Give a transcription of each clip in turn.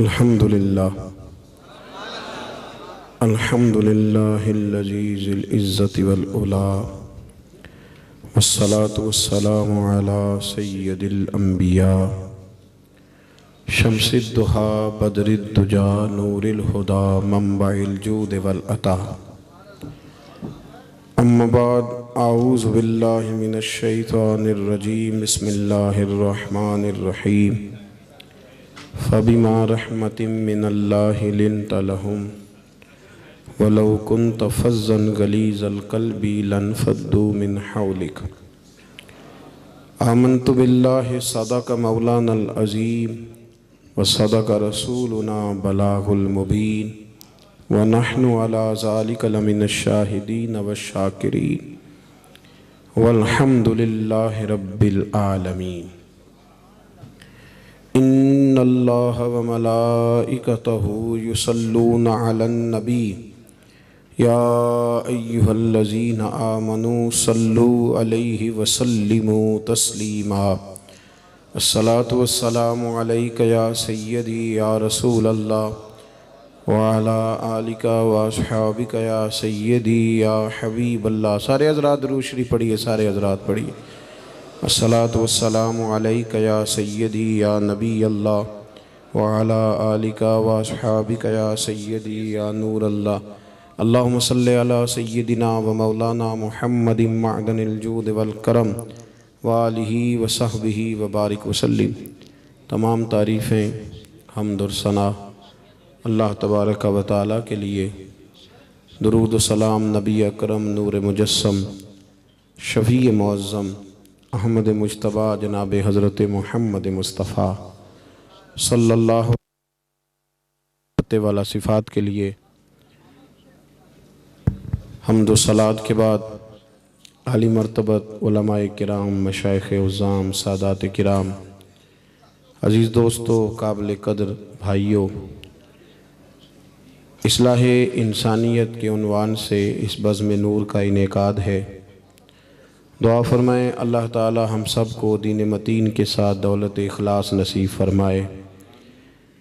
الحمدللہ الحمدللہ العزیز العزت والعلا والصلاة والسلام علی سید الانبیاء شمس الضحیٰ بدر الدجا نور الہدا منبع الجود والعطا اما بعد اعوذ باللہ من الشیطان الرجیم بسم اللہ الرحمن الرحیم فبما رحمت من اللہ لنت لهم ولو كنت فظا غلیظ القلب لانفضوا من حولك آمنت باللہ صدق مولانا العظیم وصدق رسولنا بلاغ المبین ونحن على ذلك لمن الشاہدین والشاکرین والحمد للہ رب العالمین ان اللہ وملائکتہ یصلون علی النبی یا ایہا الذین آمنوا صلوا علیہ وسلموا تسلیما الصلاة والسلام علیک یا سیدی یا رسول اللہ وعلا آلک واصحابک یا سیدی یا حبیب اللہ۔ سارے حضرات درود شریف پڑھیے، سارے حضرات پڑھیے۔ الصلاة والسلام علیک یا سیدی یا نبی اللہ وعلا آلک واصحابک یا سیدی یا نور اللہ۔ اللہم صلی علی سیدنا و مولانا محمد معدن الجود والکرم وآلہ وصحبہ وبارک وسلم۔ تمام تعریفیں حمد و ثنا اللہ تبارک و تعالیٰ کے لیے، درود و سلام نبی اکرم نور مجسم شفیع معظم احمد مجتبیٰ جناب حضرت محمد مصطفیٰ صلی اللہ علیہ والا صفات کے لیے حمد و صلات کے بعد عالی مرتبت علماء کرام، مشائخ عظام، سادات کرام، عزیز دوستو، قابل قدر بھائیوں، اصلاح انسانیت کے عنوان سے اس بزم نور کا انعقاد ہے۔ دعا فرمائیں اللہ تعالی ہم سب کو دین متین کے ساتھ دولت اخلاص نصیب فرمائے،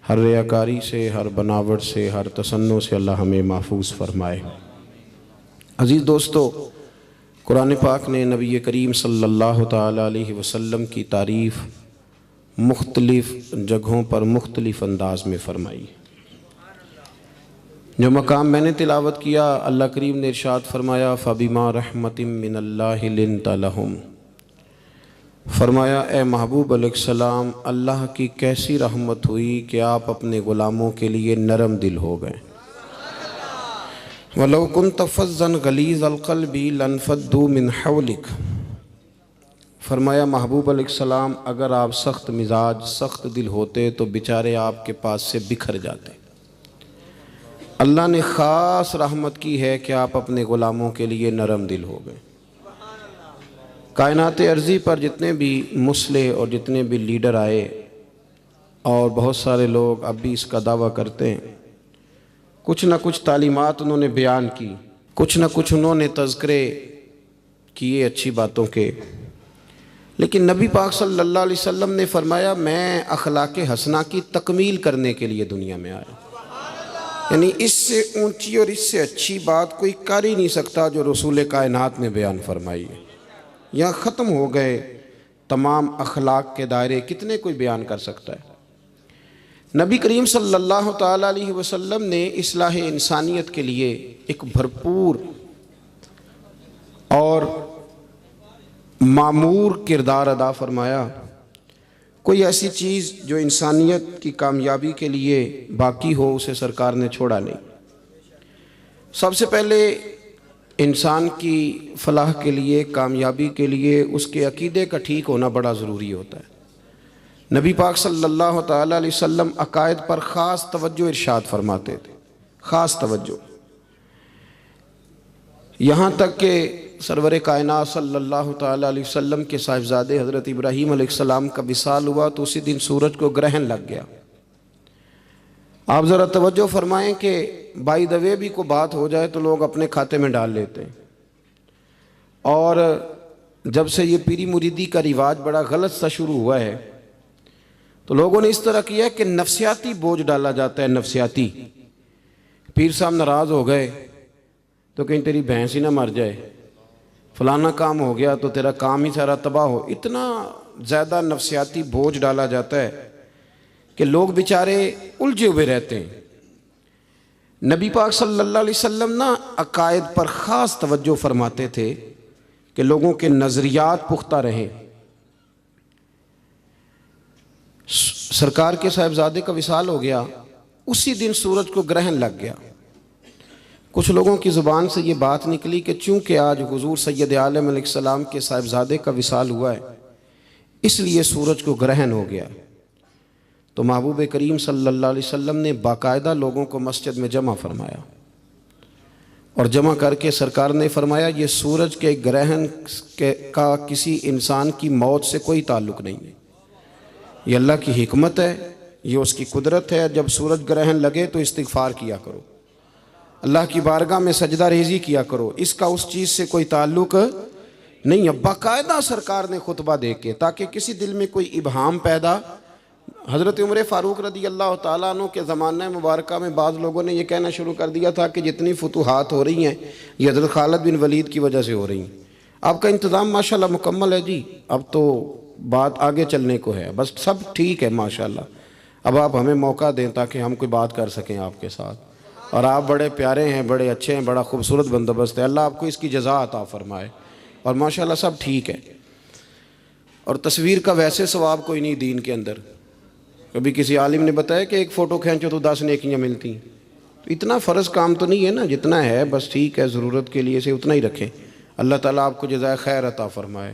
ہر ریاکاری سے، ہر بناوٹ سے، ہر تصنع سے اللہ ہمیں محفوظ فرمائے۔ عزیز دوستو، قرآن پاک نے نبی کریم صلی اللہ تعالیٰ علیہ وسلم کی تعریف مختلف جگہوں پر مختلف انداز میں فرمائی۔ جو مقام میں نے تلاوت کیا، اللہ کریم نے ارشاد فرمایا فَبِمَا رَحْمَةٍ مِّنَ اللَّهِ لِنْتَ لَهُمْ، فرمایا اے محبوب علیہ السلام، اللہ کی کیسی رحمت ہوئی کہ آپ اپنے غلاموں کے لیے نرم دل ہو گئے۔ وَلَوْ كُنْتَ فَظًّا غَلِيظَ الْقَلْبِ لَانفَضُّوا مِنْ حَوْلِكَ، فرمایا محبوب علیہ السلام اگر آپ سخت مزاج، سخت دل ہوتے تو بیچارے آپ کے پاس سے بکھر جاتے۔ اللہ نے خاص رحمت کی ہے کہ آپ اپنے غلاموں کے لیے نرم دل ہو گئے۔ کائنات ارضی پر جتنے بھی مصلح اور جتنے بھی لیڈر آئے، اور بہت سارے لوگ اب بھی اس کا دعویٰ کرتے ہیں، کچھ نہ کچھ تعلیمات انہوں نے بیان کی، کچھ نہ کچھ انہوں نے تذکرے کیے اچھی باتوں کے، لیکن نبی پاک صلی اللہ علیہ وسلم نے فرمایا میں اخلاق حسنہ کی تکمیل کرنے کے لیے دنیا میں آیا، یعنی اس سے اونچی اور اس سے اچھی بات کوئی کر ہی نہیں سکتا جو رسول کائنات نے بیان فرمائی ہے۔ یہاں ختم ہو گئے تمام اخلاق کے دائرے، کتنے کوئی بیان کر سکتا ہے۔ نبی کریم صلی اللہ تعالیٰ علیہ وسلم نے اصلاح انسانیت کے لیے ایک بھرپور اور معمور کردار ادا فرمایا۔ کوئی ایسی چیز جو انسانیت کی کامیابی کے لیے باقی ہو اسے سرکار نے چھوڑا نہیں۔ سب سے پہلے انسان کی فلاح کے لیے، کامیابی کے لیے اس کے عقیدے کا ٹھیک ہونا بڑا ضروری ہوتا ہے۔ نبی پاک صلی اللہ تعالیٰ علیہ وسلم عقائد پر خاص توجہ ارشاد فرماتے تھے، خاص توجہ، یہاں تک کہ سرور کائنات صلی اللہ تعالیٰ علیہ وسلم کے صاحبزادے حضرت ابراہیم علیہ السلام کا وصال ہوا تو اسی دن سورج کو گرہن لگ گیا۔ آپ ذرا توجہ فرمائیں کہ بائی دا وے بھی کوئی بات ہو جائے تو لوگ اپنے کھاتے میں ڈال لیتے ہیں، اور جب سے یہ پیری مریدی کا رواج بڑا غلط سا شروع ہوا ہے تو لوگوں نے اس طرح کیا کہ نفسیاتی بوجھ ڈالا جاتا ہے، نفسیاتی۔ پیر صاحب ناراض ہو گئے تو کہیں تیری بھینس ہی نہ مر جائے، فلانا کام ہو گیا تو تیرا کام ہی سارا تباہ ہو۔ اتنا زیادہ نفسیاتی بوجھ ڈالا جاتا ہے کہ لوگ بیچارے الجھے ہوئے رہتے ہیں۔ نبی پاک صلی اللہ علیہ وسلم نا عقائد پر خاص توجہ فرماتے تھے کہ لوگوں کے نظریات پختہ رہیں۔ سرکار کے صاحبزادے کا وصال ہو گیا، اسی دن سورج کو گرہن لگ گیا۔ کچھ لوگوں کی زبان سے یہ بات نکلی کہ چونکہ آج حضور سید عالم علیہ السلام کے صاحبزادے کا وصال ہوا ہے اس لیے سورج کو گرہن ہو گیا۔ تو محبوب کریم صلی اللہ علیہ وسلم نے باقاعدہ لوگوں کو مسجد میں جمع فرمایا، اور جمع کر کے سرکار نے فرمایا یہ سورج کے گرہن کا کسی انسان کی موت سے کوئی تعلق نہیں ہے، یہ اللہ کی حکمت ہے، یہ اس کی قدرت ہے۔ جب سورج گرہن لگے تو استغفار کیا کرو، اللہ کی بارگاہ میں سجدہ ریزی کیا کرو، اس کا اس چیز سے کوئی تعلق نہیں ہے۔ باقاعدہ سرکار نے خطبہ دے کے، تاکہ کسی دل میں کوئی ابہام پیدا۔ حضرت عمر فاروق رضی اللہ تعالیٰ عنہ کے زمانہ مبارکہ میں بعض لوگوں نے یہ کہنا شروع کر دیا تھا کہ جتنی فتوحات ہو رہی ہیں یہ حضرت خالد بن ولید کی وجہ سے ہو رہی ہیں۔ آپ کا انتظام ماشاءاللہ مکمل ہے جی، اب تو بات آگے چلنے کو ہے، بس سب ٹھیک ہے ماشاءاللہ۔ اب آپ ہمیں موقع دیں تاکہ ہم کوئی بات کر سکیں آپ کے ساتھ، اور آپ بڑے پیارے ہیں، بڑے اچھے ہیں، بڑا خوبصورت بندوبست ہے، اللہ آپ کو اس کی جزا عطا فرمائے، اور ماشاءاللہ سب ٹھیک ہے۔ اور تصویر کا ویسے ثواب کوئی نہیں دین کے اندر۔ کبھی کسی عالم نے بتایا کہ ایک فوٹو کھینچو تو 10 نیکیاں ملتی ہیں، تو اتنا فرض کام تو نہیں ہے نا، جتنا ہے بس ٹھیک ہے، ضرورت کے لیے سے اتنا ہی رکھیں۔ اللہ تعالیٰ آپ کو جزائے خیر عطا فرمائے۔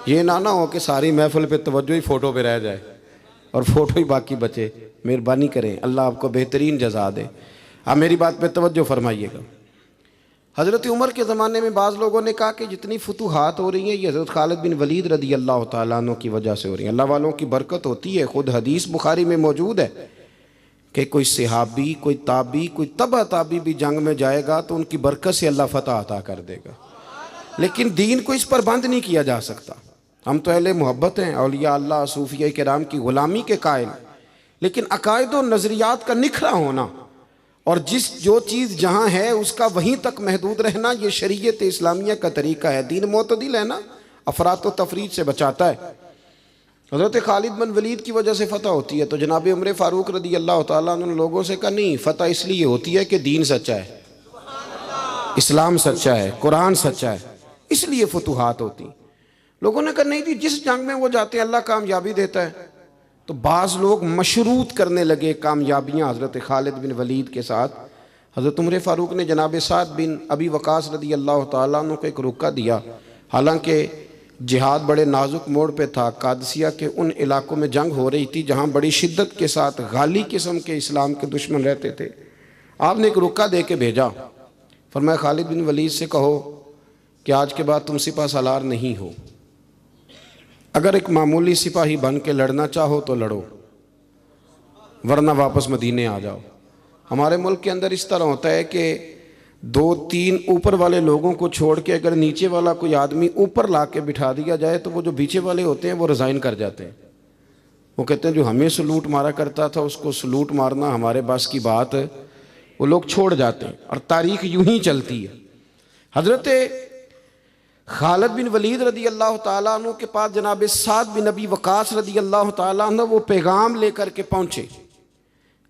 یہ نہ ہو کہ ساری محفل پہ توجہ ہی فوٹو پہ رہ جائے اور فوٹو ہی باقی بچے، مہربانی کریں، اللہ آپ کو بہترین جزا دے۔ آپ میری بات پہ توجہ فرمائیے گا۔ حضرت عمر کے زمانے میں بعض لوگوں نے کہا کہ جتنی فتوحات ہو رہی ہیں یہ حضرت خالد بن ولید رضی اللہ تعالیٰ عنہ کی وجہ سے ہو رہی ہیں، اللہ والوں کی برکت ہوتی ہے۔ خود حدیث بخاری میں موجود ہے کہ کوئی صحابی، کوئی تابعی، کوئی تبع تابعی بھی جنگ میں جائے گا تو ان کی برکت سے اللہ فتح عطا کر دے گا، لیکن دین کو اس پر بند نہیں کیا جا سکتا۔ ہم تو اہل محبت ہیں، اولیاء اللہ صوفیہ کرام کی غلامی کے قائل، لیکن عقائد و نظریات کا نکھرا ہونا اور جو چیز جہاں ہے اس کا وہیں تک محدود رہنا، یہ شریعت اسلامیہ کا طریقہ ہے۔ دین معتدل ہے نا، افراط و تفریط سے بچاتا ہے۔ حضرت خالد بن ولید کی وجہ سے فتح ہوتی ہے تو جناب عمر فاروق رضی اللہ تعالیٰ عنہ نے لوگوں سے کہا نہیں، فتح اس لیے ہوتی ہے کہ دین سچا ہے، اسلام سچا ہے، قرآن سچا ہے، اس لیے فتوحات ہوتی۔ لوگوں نے کہا نہیں جی، جس جنگ میں وہ جاتے ہیں اللہ کامیابی دیتا ہے۔ تو بعض لوگ مشروط کرنے لگے کامیابیاں حضرت خالد بن ولید کے ساتھ۔ حضرت عمر فاروق نے جناب سعد بن ابی وقاص رضی اللہ تعالیٰ عنہ کو ایک رکا دیا، حالانکہ جہاد بڑے نازک موڑ پہ تھا، قادسیہ کے ان علاقوں میں جنگ ہو رہی تھی جہاں بڑی شدت کے ساتھ غالی قسم کے اسلام کے دشمن رہتے تھے۔ آپ نے ایک رکا دے کے بھیجا، فرمایا خالد بن ولید سے کہو کہ آج کے بعد تم سپہ سالار نہیں ہو، اگر ایک معمولی سپاہی بن کے لڑنا چاہو تو لڑو، ورنہ واپس مدینے آ جاؤ۔ ہمارے ملک کے اندر اس طرح ہوتا ہے کہ 2-3 اوپر والے لوگوں کو چھوڑ کے اگر نیچے والا کوئی آدمی اوپر لا کے بٹھا دیا جائے تو وہ جو پیچھے والے ہوتے ہیں وہ ریزائن کر جاتے ہیں، وہ کہتے ہیں جو ہمیں سلوٹ مارا کرتا تھا اس کو سلوٹ مارنا ہمارے بس کی بات ہے، وہ لوگ چھوڑ جاتے ہیں، اور تاریخ یوں ہی چلتی ہے۔ حضرت خالد بن ولید رضی اللہ تعالیٰ عنہ کے پاس جناب سعد بن ابی وقاص رضی اللہ تعالیٰ عنہ وہ پیغام لے کر کے پہنچے،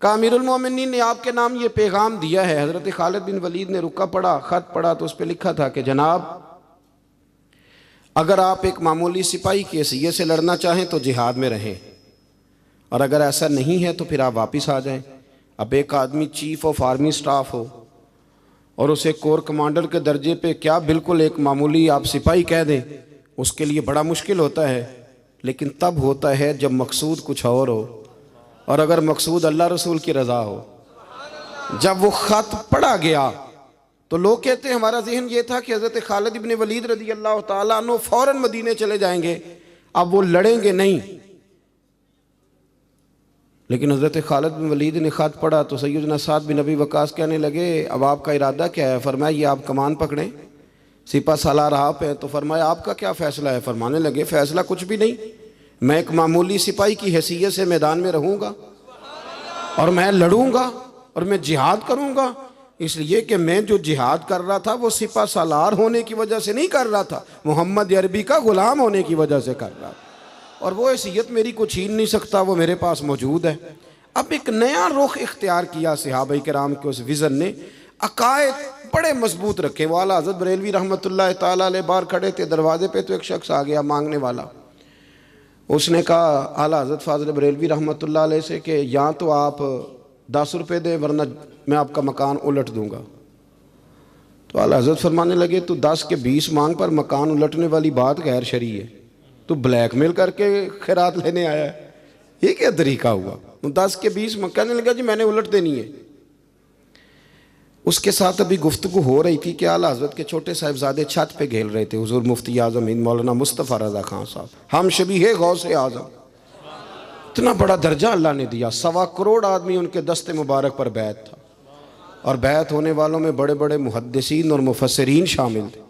کہا امیر المومنین نے آپ کے نام یہ پیغام دیا ہے۔ حضرت خالد بن ولید نے رکا پڑھا، خط پڑھا تو اس پہ لکھا تھا کہ جناب اگر آپ ایک معمولی سپاہی کی حیثیت سے لڑنا چاہیں تو جہاد میں رہیں، اور اگر ایسا نہیں ہے تو پھر آپ واپس آ جائیں۔ اب ایک آدمی چیف آف آرمی سٹاف ہو اور اسے کور کمانڈر کے درجے پہ کیا بالکل ایک معمولی آپ سپاہی کہہ دیں، اس کے لیے بڑا مشکل ہوتا ہے، لیکن تب ہوتا ہے جب مقصود کچھ اور ہو، اور اگر مقصود اللہ رسول کی رضا ہو۔ جب وہ خط پڑھا گیا تو لوگ کہتے ہیں ہمارا ذہن یہ تھا کہ حضرت خالد بن ولید رضی اللہ تعالیٰ عنہ فوراً مدینے چلے جائیں گے، اب وہ لڑیں گے نہیں۔ لیکن حضرت خالد بن ولید نے خط پڑھا تو سیدنا سعد بن ابی وقاص کہنے لگے اب آپ کا ارادہ کیا ہے؟ فرمایا یہ آپ کمان پکڑیں، سپہ سالار آپ ہیں، تو فرمایا آپ کا کیا فیصلہ ہے؟ فرمانے لگے فیصلہ کچھ بھی نہیں، میں ایک معمولی سپاہی کی حیثیت سے میدان میں رہوں گا اور میں لڑوں گا اور میں جہاد کروں گا، اس لیے کہ میں جو جہاد کر رہا تھا وہ سپہ سالار ہونے کی وجہ سے نہیں کر رہا تھا، محمد عربی کا غلام ہونے کی وجہ سے کر رہا تھا، اور وہ حیثیت میری کو چھین نہیں سکتا، وہ میرے پاس موجود ہے۔ اب ایک نیا رخ اختیار کیا صحابہ کرام کے اس وزن نے، عقائد بڑے مضبوط رکھے۔ وہ اعلیٰ حضرت بریلوی رحمۃ اللہ تعالیٰ علیہ باہر کھڑے تھے، دروازے پہ تو ایک شخص آ گیا مانگنے والا۔ اس نے کہا اعلیٰ حضرت فاضل بریلوی رحمۃ اللہ علیہ سے کہ یا تو آپ 10 روپے دیں ورنہ میں آپ کا مکان الٹ دوں گا۔ تو اعلیٰ حضرت فرمانے لگے تو 10 کے 20 مانگ پر مکان الٹنے والی بات غیر شرعی ہے، تو بلیک میل کر کے خیرات لینے آیا ہے، یہ کیا طریقہ ہوا؟ 10 کے 20 کہنے لگا جی میں نے الٹ دینی ہے۔ اس کے ساتھ ابھی گفتگو ہو رہی تھی کہ اعلیٰ حضرت کے چھوٹے صاحبزادے چھت پہ گھیل رہے تھے، حضور مفتی اعظم ہند مولانا مصطفیٰ رضا خان صاحب، ہم شبیہ غوث اعظم، اتنا بڑا درجہ اللہ نے دیا، 1.25 کروڑ آدمی ان کے دست مبارک پر بیعت تھا، اور بیعت ہونے والوں میں بڑے بڑے محدثین اور مفسرین شامل تھے۔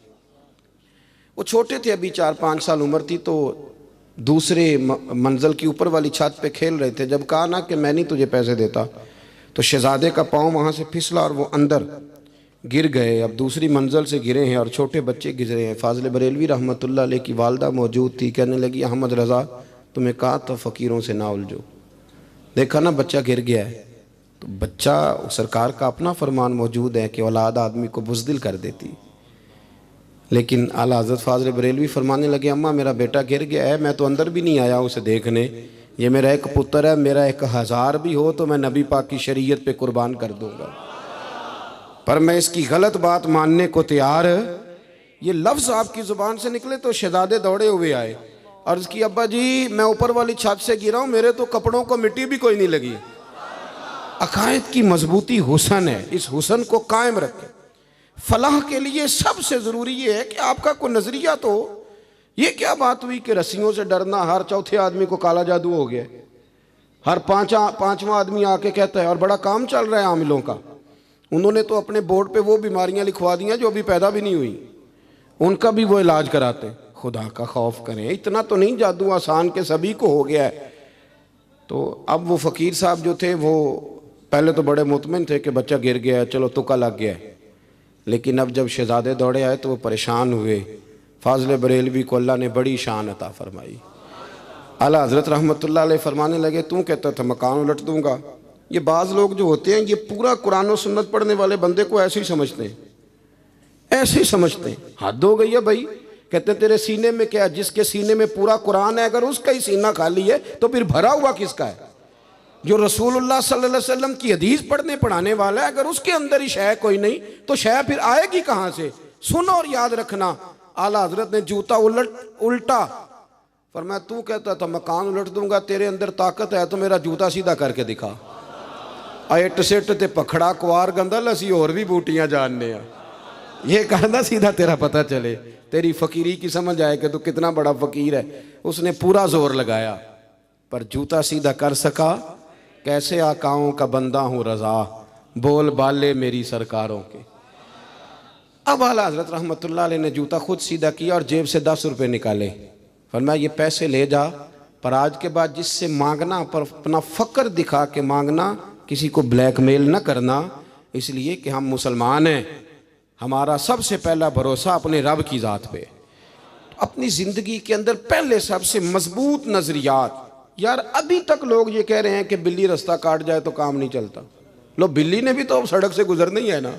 وہ چھوٹے تھے، ابھی 4-5 سال عمر تھی، تو دوسرے منزل کی اوپر والی چھت پہ کھیل رہے تھے۔ جب کہا نا کہ میں نہیں تجھے پیسے دیتا، تو شہزادے کا پاؤں وہاں سے پھسلا اور وہ اندر گر گئے۔ اب دوسری منزل سے گرے ہیں اور چھوٹے بچے گزرے ہیں۔ فاضل بریلوی رحمۃ اللہ علیہ کی والدہ موجود تھی، کہنے لگی احمد رضا تمہیں کہا تو فقیروں سے نہ الجھو، دیکھا نا بچہ گر گیا ہے۔ تو بچہ سرکار کا اپنا فرمان موجود ہے کہ اولاد آدمی کو بزدل کر دیتی، لیکن اعلیٰ حضرت فاضل بریلوی فرمانے لگے اماں میرا بیٹا گر گیا ہے، میں تو اندر بھی نہیں آیا اسے دیکھنے، یہ میرا ایک پتر ہے، میرا 1000 بھی ہو تو میں نبی پاک کی شریعت پہ قربان کر دوں گا، پر میں اس کی غلط بات ماننے کو تیار۔ یہ لفظ آپ کی زبان سے نکلے تو شہزادے دوڑے ہوئے آئے، عرض کی ابا جی میں اوپر والی چھت سے گرا ہوں، میرے تو کپڑوں کو مٹی بھی کوئی نہیں لگی۔ عقائد کی مضبوطی حسن ہے، اس حسن کو قائم رکھیں۔ فلاح کے لیے سب سے ضروری یہ ہے کہ آپ کا کوئی نظریہ تو، یہ کیا بات ہوئی کہ رسیوں سے ڈرنا، ہر چوتھے آدمی کو کالا جادو ہو گیا، ہر پانچواں آدمی آ کے کہتا ہے، اور بڑا کام چل رہا ہے عاملوں کا، انہوں نے تو اپنے بورڈ پہ وہ بیماریاں لکھوا دیا جو ابھی پیدا بھی نہیں ہوئی، ان کا بھی وہ علاج کراتے۔ خدا کا خوف کریں، اتنا تو نہیں جادو آسان کہ سبھی کو ہو گیا ہے۔ تو اب وہ فقیر صاحب جو تھے وہ پہلے تو بڑے مطمئن تھے کہ بچہ گر گیا ہے، چلو تکا لگ گیا ہے، لیکن اب جب شہزادے دوڑے آئے تو وہ پریشان ہوئے۔ فاضل بریلوی کو اللہ نے بڑی شان عطا فرمائی۔ اعلیٰ حضرت رحمۃ اللہ علیہ فرمانے لگے تو کہتا تھا مکان الٹ دوں گا۔ یہ بعض لوگ جو ہوتے ہیں یہ پورا قرآن و سنت پڑھنے والے بندے کو ایسے ہی سمجھتے ہیں، ایسے ہی سمجھتے ہیں، حد ہو گئی ہے بھائی۔ کہتے ہیں تیرے سینے میں کیا، جس کے سینے میں پورا قرآن ہے اگر اس کا ہی سینہ خالی ہے تو پھر بھرا ہوا کس کا ہے؟ جو رسول اللہ صلی اللہ علیہ وسلم کی حدیث پڑھانے والا ہے، اگر اس کے اندر ہی شے کوئی نہیں تو شے پھر آئے گی کہاں سے؟ سنو اور یاد رکھنا، اعلیٰ حضرت نے جوتا الٹا، فرمایا تو کہتا تھا مکان الٹ دوں گا، تیرے اندر طاقت ہے تو میرا جوتا سیدھا کر کے دکھا۔ ایٹ سیٹ تے پکھڑا کوار گندل اسی اور بھی بوٹیاں جاننے ہیں، یہ کہنا سیدھا تیرا پتہ چلے، تیری فقیری کی سمجھ آئے کہ تو کتنا بڑا فقیر ہے۔ اس نے پورا زور لگایا پر جوتا سیدھا کر سکا؟ کیسے آقاؤں کا بندہ ہوں رضا، بول بالے میری سرکاروں کے۔ اب اعلیٰ حضرت رحمۃ اللہ علیہ نے جوتا خود سیدھا کیا اور جیب سے 10 روپے نکالے، فرمایا یہ پیسے لے جا، پر آج کے بعد جس سے مانگنا پر اپنا فقر دکھا کے مانگنا، کسی کو بلیک میل نہ کرنا، اس لیے کہ ہم مسلمان ہیں، ہمارا سب سے پہلا بھروسہ اپنے رب کی ذات پہ۔ اپنی زندگی کے اندر پہلے سب سے مضبوط نظریات۔ یار ابھی تک لوگ یہ کہہ رہے ہیں کہ بلی رستہ کاٹ جائے تو کام نہیں چلتا، لو بلی نے بھی تو سڑک سے گزرنا ہی ہے نا،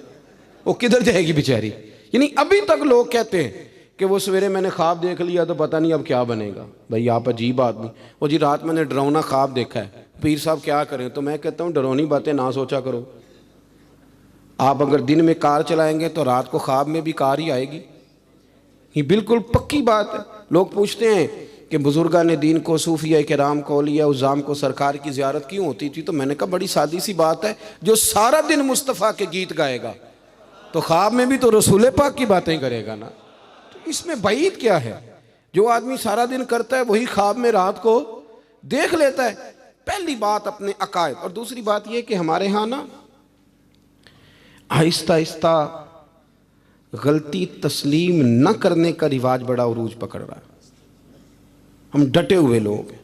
وہ کدھر جائے گی بیچاری؟ یعنی ابھی تک لوگ کہتے ہیں کہ وہ سویرے میں نے خواب دیکھ لیا تو پتہ نہیں اب کیا بنے گا۔ بھائی آپ عجیب آدمی، وہ جی رات میں نے ڈراؤنا خواب دیکھا ہے، پیر صاحب کیا کریں؟ تو میں کہتا ہوں ڈرونی باتیں نہ سوچا کرو، آپ اگر دن میں کار چلائیں گے تو رات کو خواب میں بھی کار ہی آئے گی، یہ بالکل پکی بات ہے۔ لوگ پوچھتے ہیں کہ بزرگان دین کو، صوفیہ کرام کو، اولیاء عظام کو سرکار کی زیارت کیوں ہوتی تھی؟ تو میں نے کہا بڑی سادی سی بات ہے، جو سارا دن مصطفیٰ کے گیت گائے گا تو خواب میں بھی تو رسول پاک کی باتیں کرے گا نا، تو اس میں بعید کیا ہے؟ جو آدمی سارا دن کرتا ہے وہی خواب میں رات کو دیکھ لیتا ہے۔ پہلی بات اپنے عقائد، اور دوسری بات یہ کہ ہمارے ہاں نا آہستہ آہستہ غلطی تسلیم نہ کرنے کا رواج بڑا عروج پکڑ رہا ہے، ہم ڈٹے ہوئے لوگ ہیں۔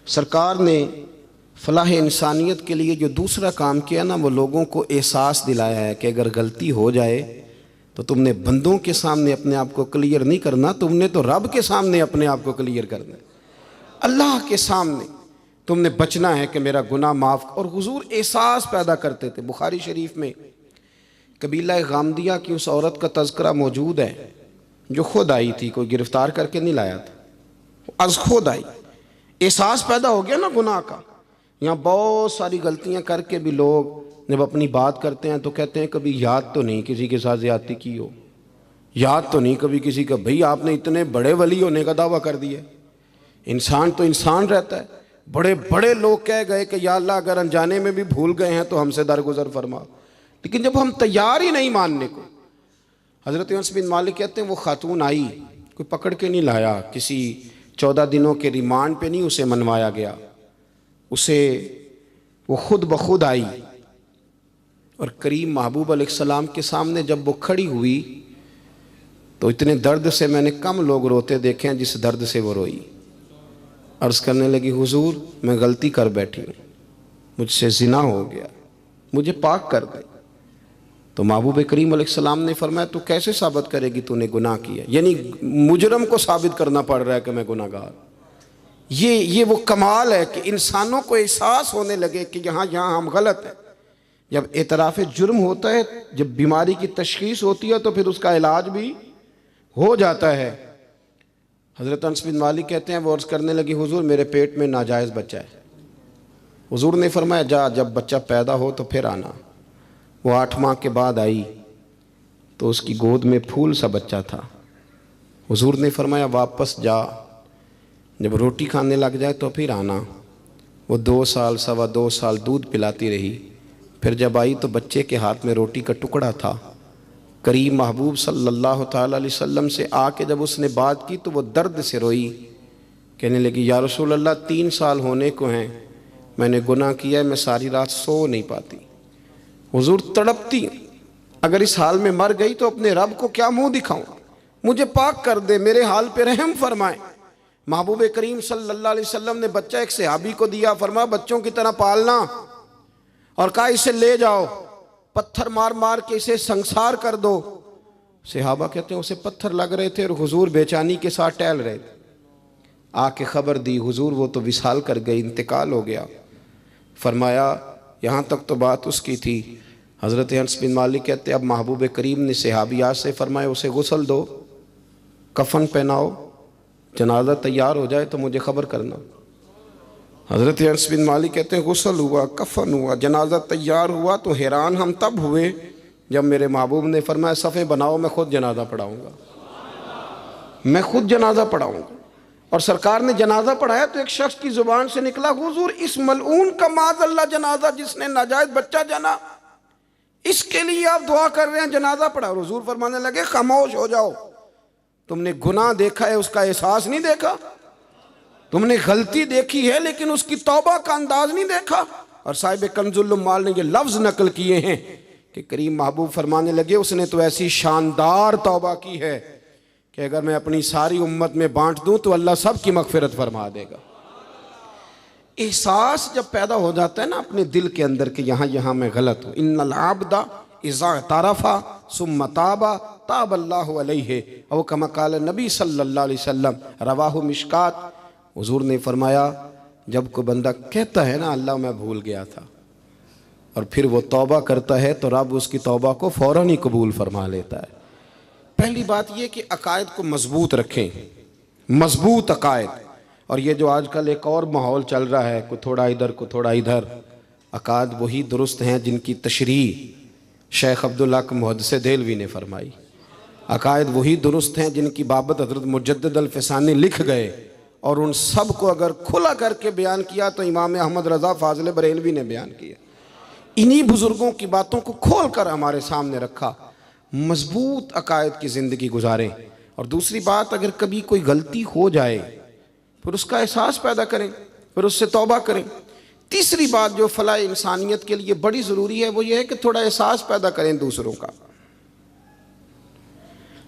سرکار نے فلاح انسانیت کے لیے جو دوسرا کام کیا نا، وہ لوگوں کو احساس دلایا ہے کہ اگر غلطی ہو جائے تو تم نے بندوں کے سامنے اپنے آپ کو کلیئر نہیں کرنا، تم نے تو رب کے سامنے اپنے آپ کو کلیئر کرنا ہے، اللہ کے سامنے تم نے بچنا ہے کہ میرا گناہ معاف۔ اور حضور احساس پیدا کرتے تھے۔ بخاری شریف میں قبیلہ غامدیہ کی اس عورت کا تذکرہ موجود ہے جو خود آئی تھی، کوئی گرفتار کر کے نہیں لایا تھا، از خود آئی۔ احساس پیدا ہو گیا نا گناہ کا۔ یہاں بہت ساری غلطیاں کر کے بھی لوگ جب اپنی بات کرتے ہیں تو کہتے ہیں کبھی یاد تو نہیں کسی کے ساتھ زیادتی کی ہو، یاد تو نہیں کبھی کسی کا، بھئی آپ نے اتنے بڑے ولی ہونے کا دعویٰ کر دیا۔ انسان تو انسان رہتا ہے۔ بڑے بڑے لوگ کہہ گئے کہ یا اللہ اگر انجانے میں بھی بھول گئے ہیں تو ہم سے درگزر فرما، لیکن جب ہم تیار ہی نہیں ماننے کو۔ حضرت انس بن مالک کہتے ہیں وہ خاتون آئی، کوئی پکڑ کے نہیں لایا، کسی 14 دنوں کے ریمانڈ پہ نہیں اسے منوایا گیا، اسے وہ خود بخود آئی، اور کریم محبوب علیہ السلام کے سامنے جب وہ کھڑی ہوئی تو اتنے درد سے میں نے کم لوگ روتے دیکھے ہیں جس درد سے وہ روئی۔ عرض کرنے لگی حضور میں غلطی کر بیٹھی ہوں، مجھ سے زنا ہو گیا، مجھے پاک کر دے۔ تو محبوب کریم علیہ السلام نے فرمایا تو کیسے ثابت کرے گی تو نے گناہ کیا؟ یعنی مجرم کو ثابت کرنا پڑ رہا ہے کہ میں گناہ گار۔ یہ وہ کمال ہے کہ انسانوں کو احساس ہونے لگے کہ یہاں ہم غلط ہیں۔ جب اعتراف جرم ہوتا ہے، جب بیماری کی تشخیص ہوتی ہے تو پھر اس کا علاج بھی ہو جاتا ہے۔ حضرت انس بن مالک کہتے ہیں وہ عرض کرنے لگی حضور میرے پیٹ میں ناجائز بچہ ہے۔ حضور نے فرمایا جا جب بچہ پیدا ہو تو پھر آنا۔ وہ 8 ماہ کے بعد آئی تو اس کی گود میں پھول سا بچہ تھا۔ حضور نے فرمایا واپس جا، جب روٹی کھانے لگ جائے تو پھر آنا۔ وہ 2 سال 2.25 سال دودھ پلاتی رہی، پھر جب آئی تو بچے کے ہاتھ میں روٹی کا ٹکڑا تھا۔ کریم محبوب صلی اللہ تعالیٰ علیہ وسلم سے آ کے جب اس نے بات کی تو وہ درد سے روئی، کہنے لگی یا رسول اللہ 3 سال ہونے کو ہیں، میں نے گناہ کیا ہے، میں ساری رات سو نہیں پاتی۔ حضور تڑپتی، اگر اس حال میں مر گئی تو اپنے رب کو کیا منہ دکھاؤں، مجھے پاک کر دے، میرے حال پہ رحم فرمائے۔ محبوب کریم صلی اللہ علیہ وسلم نے بچہ ایک صحابی کو دیا، فرمایا بچوں کی طرح پالنا، اور کہا اسے لے جاؤ، پتھر مار مار کے اسے سنسار کر دو۔ صحابہ کہتے ہیں اسے پتھر لگ رہے تھے اور حضور بے چینی کے ساتھ ٹہل رہے تھے۔ آ کے خبر دی حضور وہ تو وصال کر گئی، انتقال ہو گیا۔ فرمایا یہاں تک تو بات اس کی تھی۔ حضرت انس بن مالک کہتے اب محبوب کریم نے صحابیات سے فرمایا اسے غسل دو، کفن پہناؤ، جنازہ تیار ہو جائے تو مجھے خبر کرنا۔ حضرت انس بن مالک کہتے ہیں غسل ہوا، کفن ہوا، جنازہ تیار ہوا تو حیران ہم تب ہوئے جب میرے محبوب نے فرمایا صفے بناؤ میں خود جنازہ پڑھاؤں گا، میں خود جنازہ پڑھاؤں گا۔ اور سرکار نے جنازہ پڑھایا تو ایک شخص کی زبان سے نکلا حضور اس ملعون کا معاذ اللہ جنازہ جس نے ناجائز بچہ جنا، اس کے لیے آپ دعا کر رہے ہیں، جنازہ پڑھا۔ اور حضور فرمانے لگے خاموش ہو جاؤ، تم نے گناہ دیکھا ہے اس کا احساس نہیں دیکھا، تم نے غلطی دیکھی ہے لیکن اس کی توبہ کا انداز نہیں دیکھا۔ اور صاحب کنز العمال نے یہ لفظ نقل کیے ہیں کہ کریم محبوب فرمانے لگے اس نے تو ایسی شاندار توبہ کی ہے کہ اگر میں اپنی ساری امت میں بانٹ دوں تو اللہ سب کی مغفرت فرما دے گا۔ احساس جب پیدا ہو جاتا ہے نا اپنے دل کے اندر کہ یہاں میں غلط ہوں، ان العبد اذا اعترف ثم تاب تاب اللہ علیہ او کما قال نبی صلی اللہ علیہ وسلم، رواہ مشکات۔ حضور نے فرمایا جب کوئی بندہ کہتا ہے نا اللہ میں بھول گیا تھا اور پھر وہ توبہ کرتا ہے تو رب اس کی توبہ کو فوراً ہی قبول فرما لیتا ہے۔ پہلی بات یہ کہ عقائد کو مضبوط رکھیں، مضبوط عقائد۔ اور یہ جو آج کل ایک اور ماحول چل رہا ہے، کوئی تھوڑا ادھر کوئی تھوڑا ادھر، عقائد وہی درست ہیں جن کی تشریح شیخ عبدالحق محدث دہلوی نے فرمائی، عقائد وہی درست ہیں جن کی بابت حضرت مجدد الفسانی لکھ گئے، اور ان سب کو اگر کھلا کر کے بیان کیا تو امام احمد رضا فاضل بریلوی نے بیان کیا۔ انہی بزرگوں کی باتوں کو کھول کر ہمارے سامنے رکھا۔ مضبوط عقائد کی زندگی گزاریں۔ اور دوسری بات اگر کبھی کوئی غلطی ہو جائے پھر اس کا احساس پیدا کریں، پھر اس سے توبہ کریں۔ تیسری بات جو فلاح انسانیت کے لیے بڑی ضروری ہے وہ یہ ہے کہ تھوڑا احساس پیدا کریں دوسروں کا۔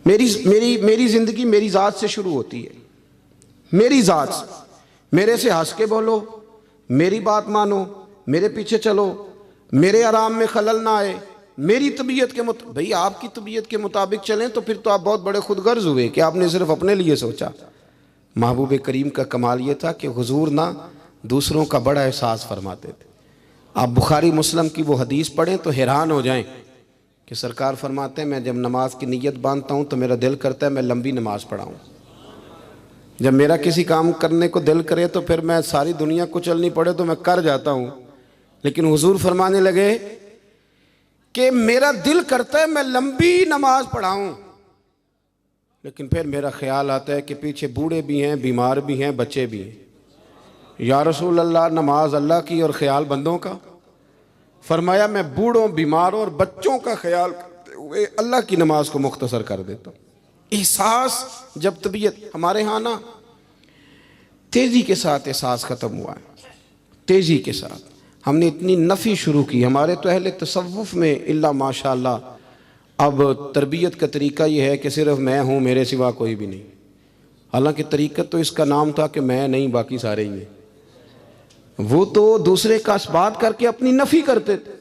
میری زندگی میری ذات سے شروع ہوتی ہے، میری ذات سے، میرے سے ہنس کے بولو، میری بات مانو، میرے پیچھے چلو، میرے آرام میں خلل نہ آئے، میری طبیعت کے بھئی آپ کی طبیعت کے مطابق چلیں تو پھر تو آپ بہت بڑے خود غرض ہوئے کہ آپ نے صرف اپنے لیے سوچا۔ محبوب کریم کا کمال یہ تھا کہ حضور نہ دوسروں کا بڑا احساس فرماتے تھے۔ آپ بخاری مسلم کی وہ حدیث پڑھیں تو حیران ہو جائیں کہ سرکار فرماتے ہیں میں جب نماز کی نیت باندھتا ہوں تو میرا دل کرتا ہے میں لمبی نماز پڑھاؤں۔ جب میرا کسی کام کرنے کو دل کرے تو پھر میں ساری دنیا کچلنی پڑے تو میں کر جاتا ہوں، لیکن حضور فرمانے لگے کہ میرا دل کرتا ہے میں لمبی نماز پڑھاؤں، لیکن پھر میرا خیال آتا ہے کہ پیچھے بوڑھے بھی ہیں، بیمار بھی ہیں، بچے بھی ہیں۔ یا رسول اللہ، نماز اللہ کی اور خیال بندوں کا؟ فرمایا میں بوڑھوں، بیماروں اور بچوں کا خیال کرتے ہوئے اللہ کی نماز کو مختصر کر دیتا ہوں۔ احساس جب طبیعت ہمارے ہاں نا تیزی کے ساتھ احساس ختم ہوا ہے، تیزی کے ساتھ ہم نے اتنی نفی شروع کی۔ ہمارے تو اہل تصوف میں اللہ ماشاءاللہ اب تربیت کا طریقہ یہ ہے کہ صرف میں ہوں، میرے سوا کوئی بھی نہیں۔ حالانکہ طریقت تو اس کا نام تھا کہ میں نہیں باقی سارے ہی ہیں۔ وہ تو دوسرے کا اثبات کر کے اپنی نفی کرتے تھے،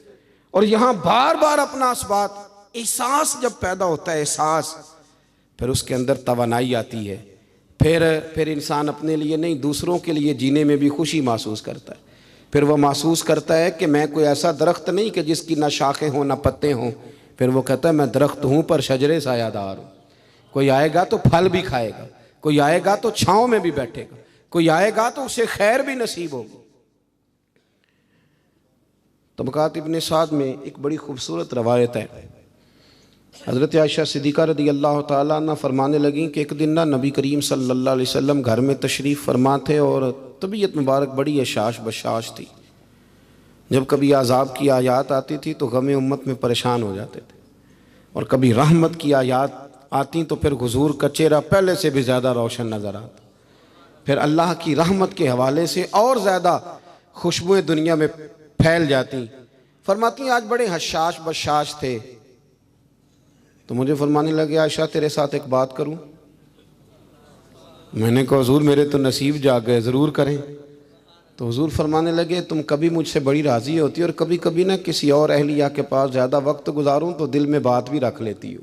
اور یہاں بار بار اپنا اثبات۔ احساس جب پیدا ہوتا ہے، احساس، پھر اس کے اندر توانائی آتی ہے، پھر انسان اپنے لیے نہیں دوسروں کے لیے جینے میں بھی خوشی محسوس کرتا ہے۔ پھر وہ محسوس کرتا ہے کہ میں کوئی ایسا درخت نہیں کہ جس کی نہ شاخیں ہوں نہ پتے ہوں، پھر وہ کہتا ہے میں درخت ہوں پر شجرے سایہ دار ہوں۔ کوئی آئے گا تو پھل بھی کھائے گا، کوئی آئے گا تو چھاؤں میں بھی بیٹھے گا، کوئی آئے گا تو اسے خیر بھی نصیب ہوگی۔ طبقات ابن سعد میں ایک بڑی خوبصورت روایت ہے، حضرت عائشہ صدیقہ رضی اللہ تعالیٰ عنہ فرمانے لگیں کہ ایک دن نہ نبی کریم صلی اللہ علیہ وسلم گھر میں تشریف فرما تھے اور طبیعت مبارک بڑی اشاش بشاش تھی۔ جب کبھی عذاب کی آیات آتی تھی تو غم امت میں پریشان ہو جاتے تھے، اور کبھی رحمت کی آیات آتی تو پھر حضور کا چہرہ پہلے سے بھی زیادہ روشن نظر آتا، پھر اللہ کی رحمت کے حوالے سے اور زیادہ خوشبوئیں دنیا میں پھیل جاتی۔ فرماتی ہیں آج بڑے حشاش بشاش تھے تو مجھے فرمانے لگے عائشہ تیرے ساتھ ایک بات کروں؟ میں نے کہا حضور میرے تو نصیب جاگ گئے، ضرور کریں۔ تو حضور فرمانے لگے تم کبھی مجھ سے بڑی راضی ہوتی اور کبھی کبھی نہ کسی اور اہلیہ کے پاس زیادہ وقت گزاروں تو دل میں بات بھی رکھ لیتی ہو۔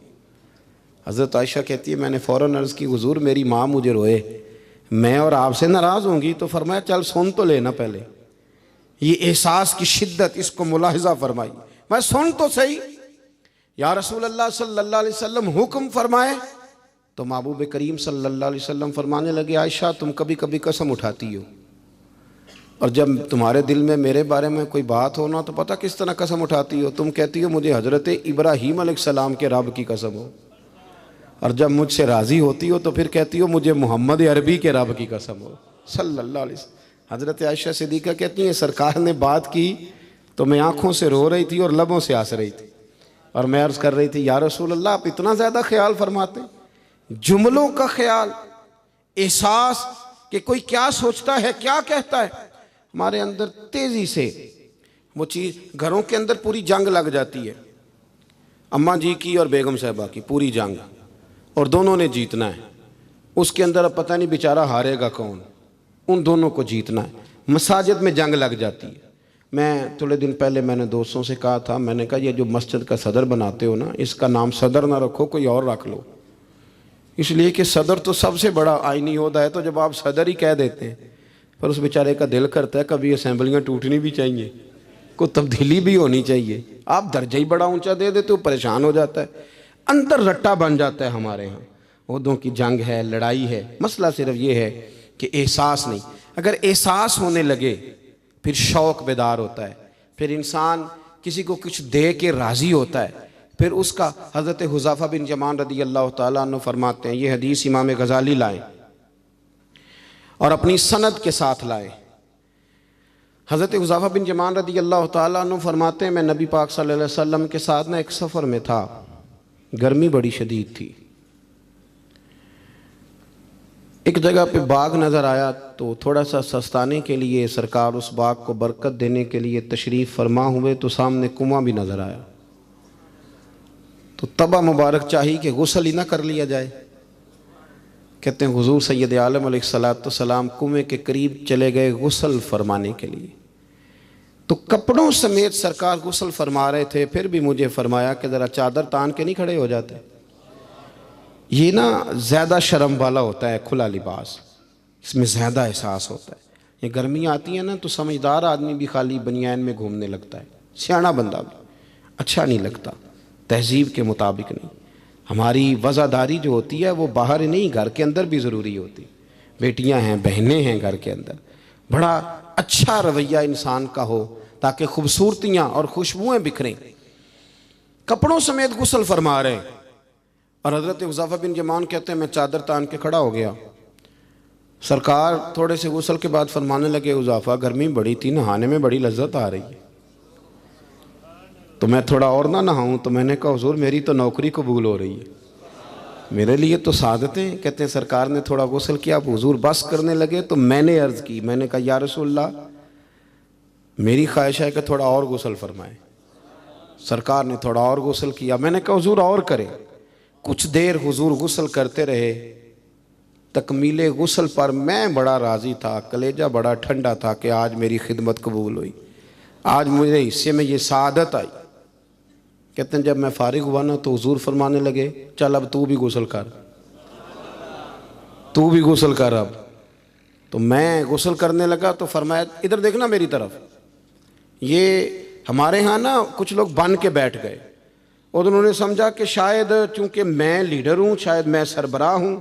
حضرت عائشہ کہتی ہے میں نے فوراً عرض کی حضور میری ماں مجھے روئے، میں اور آپ سے ناراض ہوں گی؟ تو فرمایا چل سن تو لینا پہلے، یہ احساس کی شدت اس کو ملاحظہ فرمائی، میں سن تو صحیح۔ یا رسول اللہ صلی اللہ علیہ وسلم حکم فرمائے تو محبوب کریم صلی اللہ علیہ وسلم فرمانے لگے عائشہ تم کبھی کبھی قسم اٹھاتی ہو، اور جب تمہارے دل میں میرے بارے میں کوئی بات ہونا تو پتہ کس طرح قسم اٹھاتی ہو؟ تم کہتی ہو مجھے حضرت ابراہیم علیہ السلام کے رب کی قسم ہو، اور جب مجھ سے راضی ہوتی ہو تو پھر کہتی ہو مجھے محمد عربی کے رب کی قسم ہو صلی اللہ علیہ وسلم۔ حضرت عائشہ صدیقہ کہتی ہیں سرکار نے بات کی تو میں آنکھوں سے رو رہی تھی اور لبوں سے ہنس رہی تھی، اور میں عرض کر رہی تھی یا رسول اللہ آپ اتنا زیادہ خیال فرماتے ہیں؟ جملوں کا خیال، احساس کہ کوئی کیا سوچتا ہے کیا کہتا ہے، ہمارے اندر تیزی سے وہ چیز۔ گھروں کے اندر پوری جنگ لگ جاتی ہے، اماں جی کی اور بیگم صاحبہ کی پوری جنگ، اور دونوں نے جیتنا ہے۔ اس کے اندر اب پتہ نہیں بیچارہ ہارے گا کون، ان دونوں کو جیتنا ہے۔ مساجد میں جنگ لگ جاتی ہے۔ میں تھوڑے دن پہلے میں نے دوستوں سے کہا تھا، میں نے کہا یہ جو مسجد کا صدر بناتے ہو نا، اس کا نام صدر نہ رکھو، کوئی اور رکھ لو، اس لیے کہ صدر تو سب سے بڑا آئینی عہدہ ہے، تو جب آپ صدر ہی کہہ دیتے ہیں پھر اس بیچارے کا دل کرتا ہے کبھی اسمبلیاں ٹوٹنی بھی چاہیے، کوئی تبدیلی بھی ہونی چاہیے۔ آپ درجہ ہی بڑا اونچا دے دیتے ہو، پریشان ہو جاتا ہے، اندر رٹا بن جاتا ہے۔ ہمارے ہاں عہدوں کی جنگ ہے، لڑائی ہے۔ مسئلہ صرف یہ ہے کہ احساس نہیں، اگر احساس ہونے لگے پھر شوق بیدار ہوتا ہے، پھر انسان کسی کو کچھ دے کے راضی ہوتا ہے، پھر اس کا۔ حضرت حذیفہ بن یمان رضی اللہ تعالیٰ عنہ فرماتے ہیں، یہ حدیث امام غزالی لائے اور اپنی سند کے ساتھ لائے۔ حضرت حذیفہ بن یمان رضی اللہ تعالیٰ عنہ فرماتے ہیں میں نبی پاک صلی اللہ علیہ وسلم کے ساتھ ایک سفر میں تھا، گرمی بڑی شدید تھی، ایک جگہ پہ باغ نظر آیا تو تھوڑا سا سستانے کے لیے سرکار اس باغ کو برکت دینے کے لیے تشریف فرما ہوئے، تو سامنے کنواں بھی نظر آیا، تو تبا مبارک چاہی کہ غسل ہی نہ کر لیا جائے، کہتے ہیں حضور سید عالم علیہ السلام کنویں کے قریب چلے گئے غسل فرمانے کے لیے، تو کپڑوں سمیت سرکار غسل فرما رہے تھے، پھر بھی مجھے فرمایا کہ ذرا چادر تان کے نہیں کھڑے ہو جاتے؟ یہ نا زیادہ شرم والا ہوتا ہے کھلا لباس، اس میں زیادہ احساس ہوتا ہے۔ یہ گرمیاں آتی ہیں نا تو سمجھدار آدمی بھی خالی بنیان میں گھومنے لگتا ہے، سیاںا بندہ بھی اچھا نہیں لگتا، تہذیب کے مطابق نہیں۔ ہماری وزاداری جو ہوتی ہے وہ باہر نہیں، گھر کے اندر بھی ضروری ہوتی۔ بیٹیاں ہیں، بہنیں ہیں گھر کے اندر، بڑا اچھا رویہ انسان کا ہو تاکہ خوبصورتیاں اور خوشبوئیں بکھریں۔ کپڑوں سمیت غسل فرما رہے ہیں، اور حضرت حذیفہ بن یمان کہتے ہیں میں چادر تان کے کھڑا ہو گیا۔ سرکار تھوڑے سے غسل کے بعد فرمانے لگے حذیفہ گرمی بڑی تھی، نہانے میں بڑی لذت آ رہی ہے، تو میں تھوڑا اور نہ نہاؤں؟ تو میں نے کہا حضور میری تو نوکری قبول ہو رہی ہے، میرے لیے تو سعادتیں۔ کہتے ہیں سرکار نے تھوڑا غسل کیا، اب حضور بس کرنے لگے تو میں نے عرض کی، میں نے کہا یا رسول اللہ میری خواہش ہے کہ تھوڑا اور غسل فرمائیں۔ سرکار نے تھوڑا اور غسل کیا، میں نے کہا حضور اور کریں۔ کچھ دیر حضور غسل کرتے رہے، تکمیل غسل پر میں بڑا راضی تھا، کلیجہ بڑا ٹھنڈا تھا کہ آج میری خدمت قبول ہوئی، آج مجھے حصے میں یہ سعادت آئی۔ کہتے ہیں جب میں فارغ ہوا نا تو حضور فرمانے لگے چل اب تو بھی غسل کر، تو بھی غسل کر اب۔ تو میں غسل کرنے لگا تو فرمایا ادھر دیکھنا میری طرف۔ یہ ہمارے ہاں نا کچھ لوگ بن کے بیٹھ گئے، اور انہوں نے سمجھا کہ شاید چونکہ میں لیڈر ہوں، شاید میں سربراہ ہوں،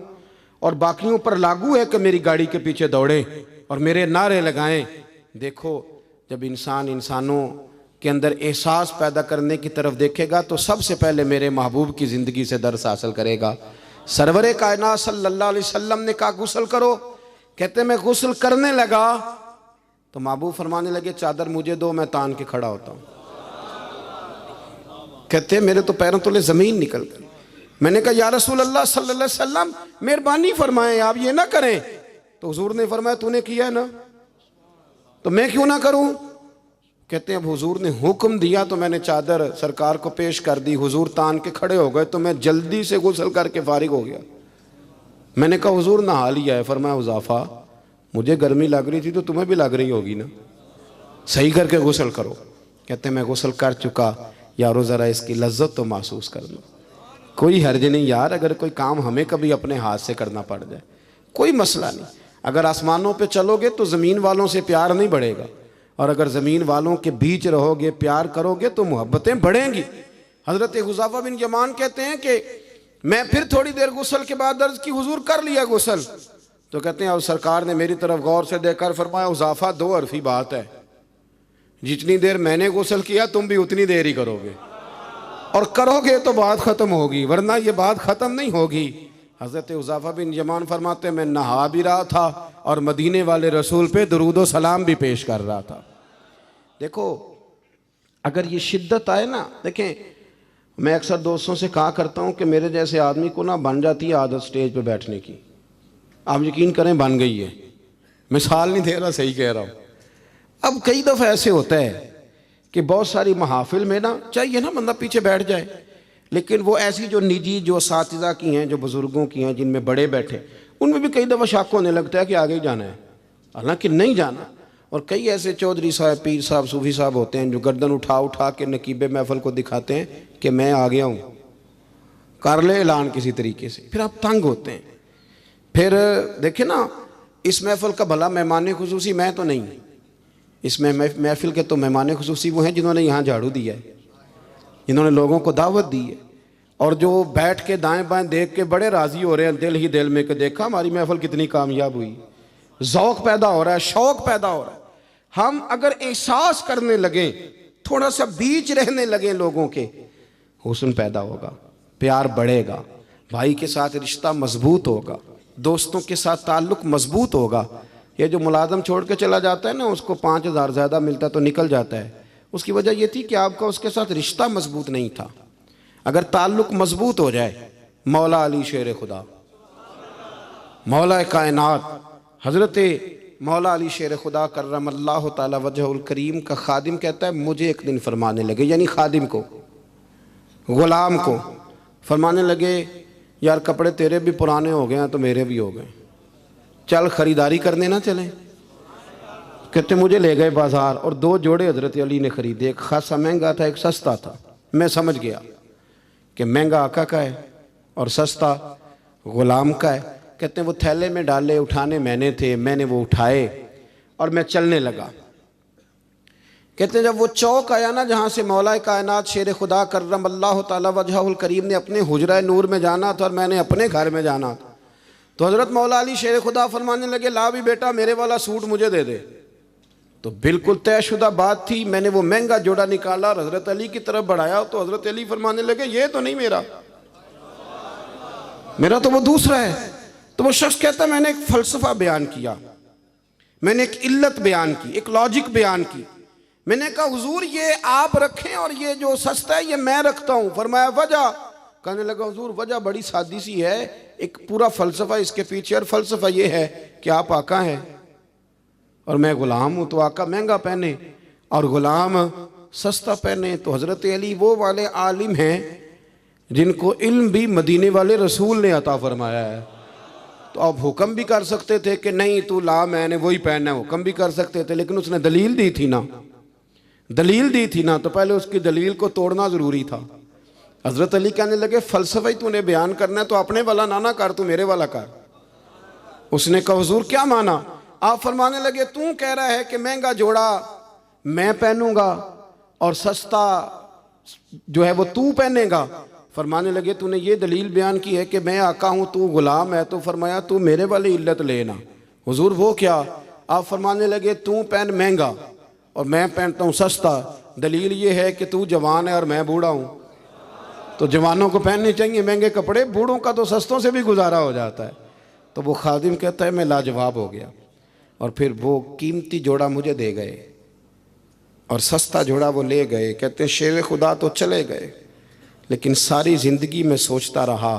اور باقیوں پر لاگو ہے کہ میری گاڑی کے پیچھے دوڑیں اور میرے نعرے لگائیں۔ دیکھو جب انسان انسانوں کے اندر احساس پیدا کرنے کی طرف دیکھے گا تو سب سے پہلے میرے محبوب کی زندگی سے درس حاصل کرے گا۔ سرور کائنات صلی اللہ علیہ وسلم نے کہا غسل کرو، کہتے ہیں میں غسل کرنے لگا تو محبوب فرمانے لگے چادر مجھے دو، میں تان کے کھڑا ہوتا ہوں۔ کہتے ہیں میرے تو پیروں تلے زمین نکل گئی۔ میں نے کہا یا رسول اللہ صلی اللہ علیہ وسلم مہربانی فرمائیں آپ یہ نہ کریں۔ تو حضور نے فرمایا تو نے کیا ہے نا تو میں کیوں نہ کروں؟ کہتے ہیں اب حضور نے حکم دیا تو میں نے چادر سرکار کو پیش کر دی، حضور تان کے کھڑے ہو گئے تو میں جلدی سے غسل کر کے فارغ ہو گیا۔ میں نے کہا حضور نہا لیا ہے؟ فرمایا حذیفہ مجھے گرمی لگ رہی تھی تو تمہیں بھی لگ رہی ہوگی نا، صحیح کر کے غسل کرو۔ کہتے ہیں میں غسل کر چکا، یارو ذرا اس کی لذت تو محسوس کرنا۔ کوئی حرج نہیں یار، اگر کوئی کام ہمیں کبھی اپنے ہاتھ سے کرنا پڑ جائے کوئی مسئلہ نہیں۔ اگر آسمانوں پہ چلو گے تو زمین والوں سے پیار نہیں بڑھے گا، اور اگر زمین والوں کے بیچ رہو گے پیار کرو گے تو محبتیں بڑھیں گی۔ حضرت حذیفہ بن یمان کہتے ہیں کہ میں پھر تھوڑی دیر غسل کے بعد عرض کی حضور کر لیا غسل؟ تو کہتے ہیں اب سرکار نے میری طرف غور سے دیکھ کر فرمایا حذیفہ دو حرفی بات ہے، جتنی دیر میں نے غسل کیا تم بھی اتنی دیر ہی کرو گے، اور کرو گے تو بات ختم ہوگی ورنہ یہ بات ختم نہیں ہوگی۔ حضرت حذیفہ بن یمان فرماتے ہیں میں نہا بھی رہا تھا اور مدینے والے رسول پہ درود و سلام بھی پیش کر رہا تھا۔ دیکھو اگر یہ شدت آئے نا، دیکھیں میں اکثر دوستوں سے کہا کرتا ہوں کہ میرے جیسے آدمی کو نا بن جاتی ہے عادت سٹیج پہ بیٹھنے کی، آپ یقین کریں بن گئی ہے، مثال نہیں دے رہا صحیح کہہ رہا ہوں۔ اب کئی دفعہ ایسے ہوتا ہے کہ بہت ساری محافل میں نا چاہیے نا بندہ پیچھے بیٹھ جائے، لیکن وہ ایسی جو نجی جو اساتذہ کی ہیں، جو بزرگوں کی ہیں، جن میں بڑے بیٹھے، ان میں بھی کئی دفعہ شک ہونے لگتا ہے کہ آگے ہی جانا ہے، حالانکہ نہیں جانا۔ اور کئی ایسے چودھری صاحب، پیر صاحب، صوفی صاحب ہوتے ہیں جو گردن اٹھا اٹھا کے نقیب محفل کو دکھاتے ہیں کہ میں آ گیا ہوں، کر لے اعلان کسی طریقے سے، پھر آپ تنگ ہوتے ہیں۔ پھر دیکھیں نا اس محفل کا بھلا مہمان خصوصی میں تو نہیں، اس میں محفل کے تو مہمان خصوصی وہ ہیں جنہوں نے یہاں جھاڑو دیا ہے، جنہوں نے لوگوں کو دعوت دی ہے، اور جو بیٹھ کے دائیں بائیں دیکھ کے بڑے راضی ہو رہے ہیں دل ہی دل میں کہ دیکھا ہماری محفل کتنی کامیاب ہوئی، ذوق پیدا ہو رہا ہے، شوق پیدا ہو رہا ہے۔ ہم اگر احساس کرنے لگیں، تھوڑا سا بیچ رہنے لگیں لوگوں کے، حسن پیدا ہوگا، پیار بڑھے گا، بھائی کے ساتھ رشتہ مضبوط ہوگا، دوستوں کے ساتھ تعلق مضبوط ہوگا۔ یہ جو ملازم چھوڑ کے چلا جاتا ہے نا، اس کو 5,000 زیادہ ملتا تو نکل جاتا ہے، اس کی وجہ یہ تھی کہ آپ کا اس کے ساتھ رشتہ مضبوط نہیں تھا۔ اگر تعلق مضبوط ہو جائے، مولا علی شیر خدا، مولا کائنات حضرت مولا علی شیر خدا کرم اللہ تعالی وجہ الکریم کا خادم کہتا ہے مجھے ایک دن فرمانے لگے، یعنی خادم کو، غلام کو فرمانے لگے یار کپڑے تیرے بھی پرانے ہو گئے ہیں تو میرے بھی ہو گئے، چل خریداری کرنے نہ چلیں۔ کہتے مجھے لے گئے بازار اور 2 جوڑے حضرت علی نے خریدے، ایک خاصا مہنگا تھا ایک سستا تھا۔ میں سمجھ گیا کہ مہنگا آقا کا ہے اور سستا غلام کا ہے۔ کہتے ہیں وہ تھیلے میں ڈالے، اٹھانے میں نے تھے، میں نے وہ اٹھائے اور میں چلنے لگا۔ کہتے ہیں جب وہ چوک آیا نا جہاں سے مولا کائنات شیر خدا کرم اللہ تعالی وجہہ الکریم نے اپنے حجرہ نور میں جانا تھا اور میں نے اپنے گھر میں جانا تھا، تو حضرت مولا علی شیر خدا فرمانے لگے لا بھی بیٹا میرے والا سوٹ مجھے دے دے۔ تو بالکل طے شدہ بات تھی، میں نے وہ مہنگا جوڑا نکالا اور حضرت علی کی طرف بڑھایا تو حضرت علی فرمانے لگے یہ تو نہیں میرا تو وہ دوسرا ہے۔ تو وہ شخص کہتا ہے میں نے ایک فلسفہ بیان کیا، میں نے ایک علت بیان کی، ایک لاجک بیان کی۔ میں نے کہا حضور یہ آپ رکھیں اور یہ جو سستا ہے یہ میں رکھتا ہوں۔ فرمایا وجہ؟ کہنے لگا حضور وجہ بڑی سادی سی ہے، ایک پورا فلسفہ اس کے پیچھے، اور فلسفہ یہ ہے کہ آپ آقا ہیں اور میں غلام ہوں، تو آقا مہنگا پہنے اور غلام سستا پہنے۔ تو حضرت علی وہ والے عالم ہیں جن کو علم بھی مدینے والے رسول نے عطا فرمایا ہے۔ تو آپ حکم بھی کر سکتے تھے کہ نہیں تو لا میں نے وہی پہننا ہے، حکم بھی کر سکتے تھے، لیکن اس نے دلیل دی تھی نا، دلیل دی تھی نا، تو پہلے اس کی دلیل کو توڑنا ضروری تھا۔ حضرت علی کہنے لگے فلسفہ ہی تو نے بیان کرنا ہے تو اپنے والا نہ کر، تو میرے والا کر۔ اس نے کہا حضور کیا مانا؟ آپ فرمانے لگے تو کہہ رہا ہے کہ مہنگا جوڑا میں پہنوں گا اور سستا جو ہے وہ تو پہنے گا۔ فرمانے لگے تو نے یہ دلیل بیان کی ہے کہ میں آقا ہوں تو غلام ہے، تو فرمایا تو میرے والی علت لینا۔ حضور وہ کیا؟ آپ فرمانے لگے تو پہن مہنگا اور میں پہنتا ہوں سستا، دلیل یہ ہے کہ تو جوان ہے اور میں بوڑھا ہوں، تو جوانوں کو پہننے چاہیے مہنگے کپڑے، بوڑھوں کا تو سستوں سے بھی گزارا ہو جاتا ہے۔ تو وہ خادم کہتا ہے میں لاجواب ہو گیا، اور پھر وہ قیمتی جوڑا مجھے دے گئے اور سستا جوڑا وہ لے گئے۔ کہتے ہیں شیر خدا تو چلے گئے، لیکن ساری زندگی میں سوچتا رہا